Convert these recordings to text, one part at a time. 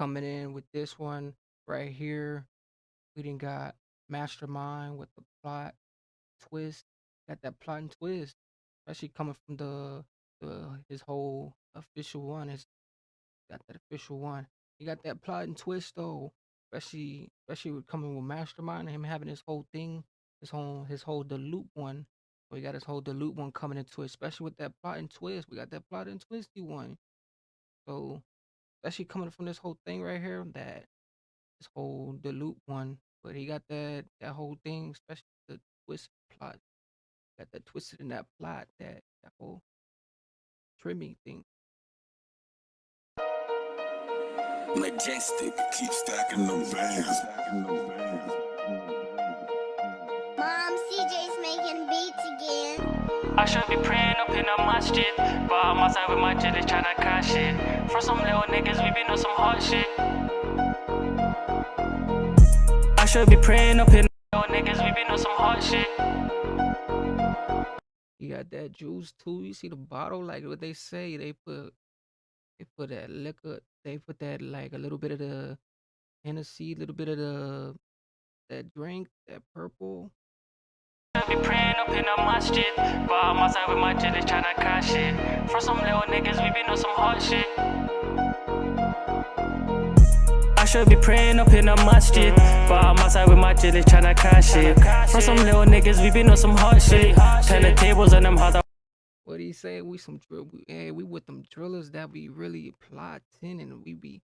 coming in with this one right here. We done got Mastermind with the plot twist. Got that plot and twist, especially coming from the his whole official one. His got that official one. He got that plot and twist though, especially with coming with Mastermind and him having his whole thing, his whole the loop one. We got his whole the loop one coming into it, especially with that plot and twist. We got that plot and twisty one. So especially coming from this whole thing right here, that this whole the loop one. But he got that whole thing, especially the twist plot. Got that twisted in that plot, that whole trimming thing. Majestic, keep stacking them bands. Mom, CJ's making beats again. I should be praying up in a masjid, but I'm outside with my jelly tryna cash it. For some little niggas, we been on some hot shit. I should be praying up in little niggas, we been on some hot shit. You got that juice too. You see the bottle, like what they say, they put that liquor, they put that like a little bit of the Hennessy, a little bit of that drink, that purple. I should be praying up in a masjid, but I'm outside with my jelly tryna cash it. For some little niggas, we been on some hot shit. I should be praying up in a masjid, but I'm outside with my jelly tryna cash it. For some little niggas, we been on some hot shit. Turn the tables on them how the What do you say? We some drill. We with them drillers that be really plotting, and we be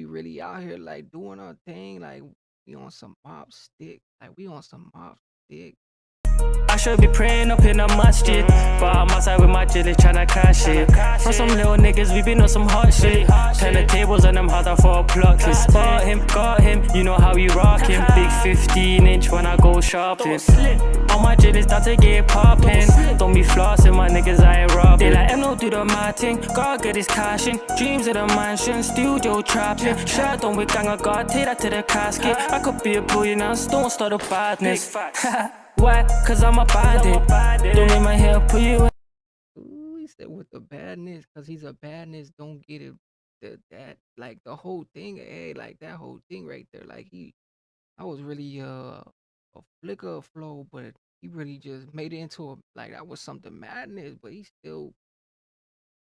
really out here like doing our thing. Like we on some mob stick. Like we on some mob stick. I should be praying up in a masjid, but I'm outside with my jelly tryna cash it. For some little niggas, we been on some hot shit. Turn the tables on them harder for a plot twist. Got him, you know how we rockin'. Big 15-inch when I go shopping. All my jellies down to get poppin'. Don't be flossing, my niggas, I ain't robbing. They like, no do the my thing, gotta get this cash in. Dreams of the mansion, studio trapping. Shirt on with gang, I gotta take that to the casket. I could be a billionaire, don't start a badness. Why? Cause I'm a bandit. Don't make my hair put you in. Ooh, he said with the badness, cause he's a badness. Don't get it. That like the whole thing. Hey, like that whole thing right there. Like I was really a flicker of flow, but he really just made it into a like that was something madness. But he still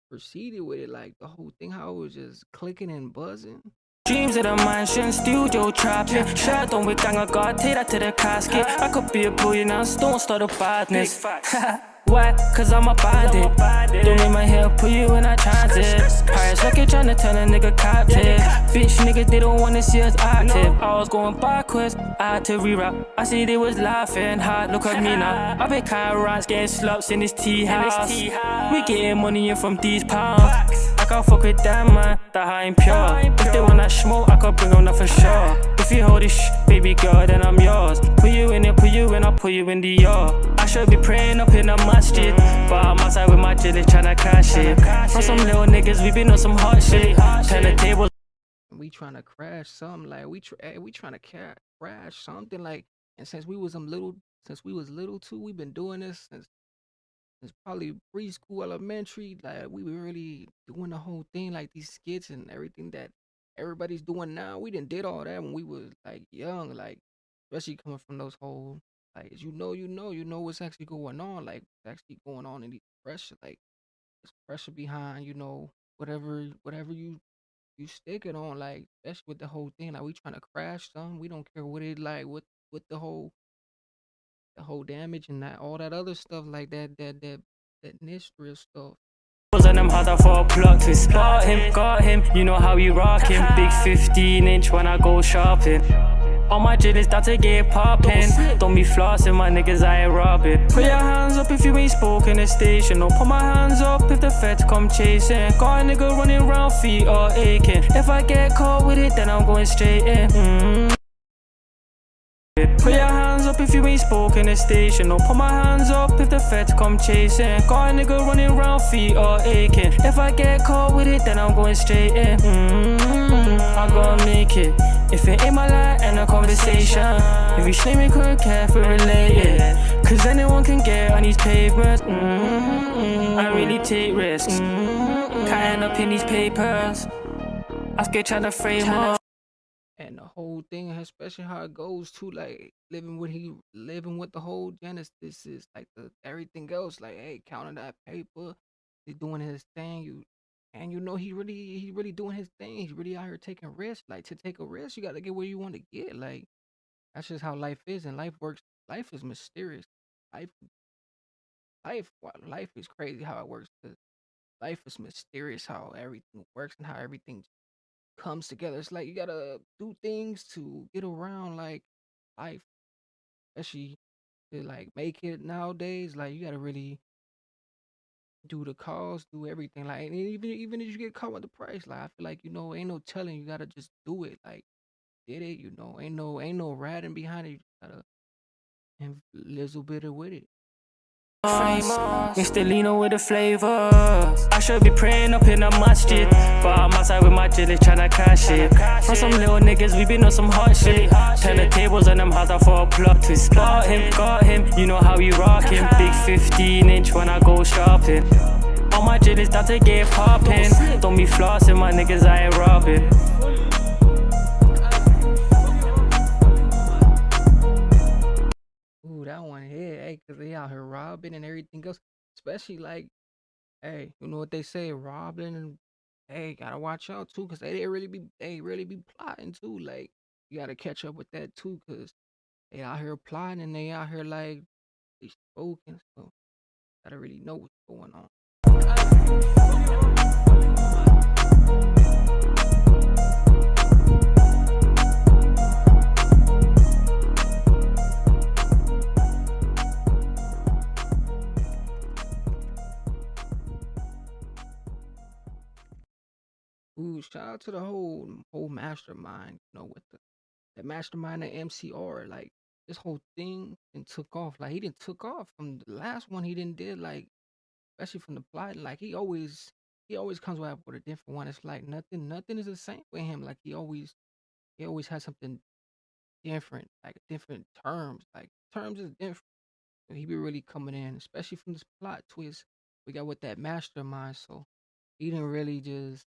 proceeded with it, like the whole thing. How it was just clicking and buzzing. Dreams of the mansion, studio trapping. Shirt on with gang, I gotta take that to the casket. I could be a billionaire, don't start a badness. Why? Cause I'm a bandit. Don't make my hair put you in a transit. Paris rocket tryna turn a nigga captive. Bitch niggas, they don't wanna see us active. I was going backwards, I had to re-rap. I see they was laughing hard, look at me now. I been kinda rants, getting slaps in this tea house. We getting money in from these pounds. I can't fuck with that man, that I ain't pure. If they wanna smoke, I could bring on that for sure. If you hold this baby girl, then I'm yours. Put you in it, I'll put you in the yard. I should be praying up in a masjid, but I'm outside with my jelly tryna cash it. For some little niggas, we been on some hot shit. Turn the tables. We trying to crash something, like we trying to crash something, like. And since we was little too, we've been doing this since probably preschool, elementary. Like we were really doing the whole thing, like these skits and everything that everybody's doing now. We didn't did all that when we was like young, like especially coming from those whole like you know what's actually going on, like what's actually going on in these pressure, like there's pressure behind whatever you stick it on, like especially with the whole thing. Like we trying to crash something. We don't care what it like with the whole damage and that all that other stuff like that Nistria stuff. On them harder for a plot twist. Got him, you know how we rockin'. Big 15-inch when I go shopping. All my jellies down to get poppin'. Don't be flossing, my niggas, I ain't robbing. Put your hands up if you ain't spoken the station. Don't put my hands up if the feds come chasing. Got a nigga running round, feet all aching. If I get caught with it, then I'm going straight in. Put your hands up if you ain't spoken the station. Don't put my hands up if the feds come chasing. Got a nigga running round, feet all aching. If I get caught with it, then I'm going straight in. I gotta make it. If it ain't my life and a conversation. If you shame me, couldn't care for related. Cause anyone can get on these pavements. I really take risks. Can't end up in these papers. I scared tryna frame up. And the whole thing, especially how it goes to like living with the whole Genesis is like the everything else. Like, hey, counting that paper, he's doing his thing. He really doing his thing. He's really out here taking risks. Like to take a risk, you got to get where you want to get. Like that's just how life is, and life works. Life is mysterious. Life, life is crazy how it works. 'Cause life is mysterious how everything works and how everything comes together. It's like you gotta do things to get around like life, especially to like make it nowadays. Like you gotta really do the calls, do everything. Like and even if you get caught with the price, like I feel like ain't no telling. You gotta just do it. Like did it, ain't no ratting behind it. You just gotta and little bit of with it. Mr. Lino with the flavor. I should be praying up in a masjid, but I'm outside with my jilly tryna cash it. For some little niggas, we been on some hot shit. Turn the tables on them house out for a plot twist. Got him, you know how we rockin'. Big 15-inch when I go shopping. All my jillies start to get poppin'. Don't be flossing, my niggas, I ain't robbing. Ooh, that one hit, hey, cause they out here robbing and everything else. Especially like, hey, you know what they say, robbing and hey, gotta watch out too, cause they really be plotting too. Like, you gotta catch up with that too, cause they out here plotting and they out here like they spoken, so gotta really know what's going on. Ooh, shout out to the whole mastermind, with the mastermind at MCR, like this whole thing and took off. Like he didn't took off from the last one he didn't did, like especially from the plot. Like he always comes up with a different one. It's like nothing is the same with him. Like he always has something different, like different terms. Like terms is different. So he be really coming in, especially from this plot twist we got with that mastermind. So he didn't really just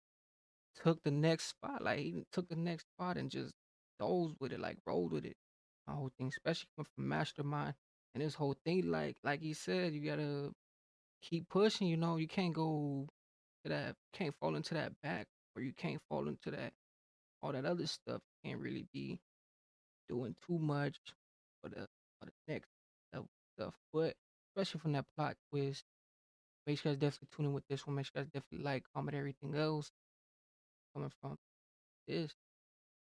took the next spot. Like he took the next spot and just dove with it, like rolled with it. My whole thing, especially coming from Mastermind and this whole thing, like he said, you gotta keep pushing. You can't go to that, can't fall into that back, or you can't fall into that all that other stuff. You can't really be doing too much for the next level stuff. But especially from that plot twist, make sure you guys definitely tune in with this one. Make sure you guys definitely like, comment, everything else coming from this.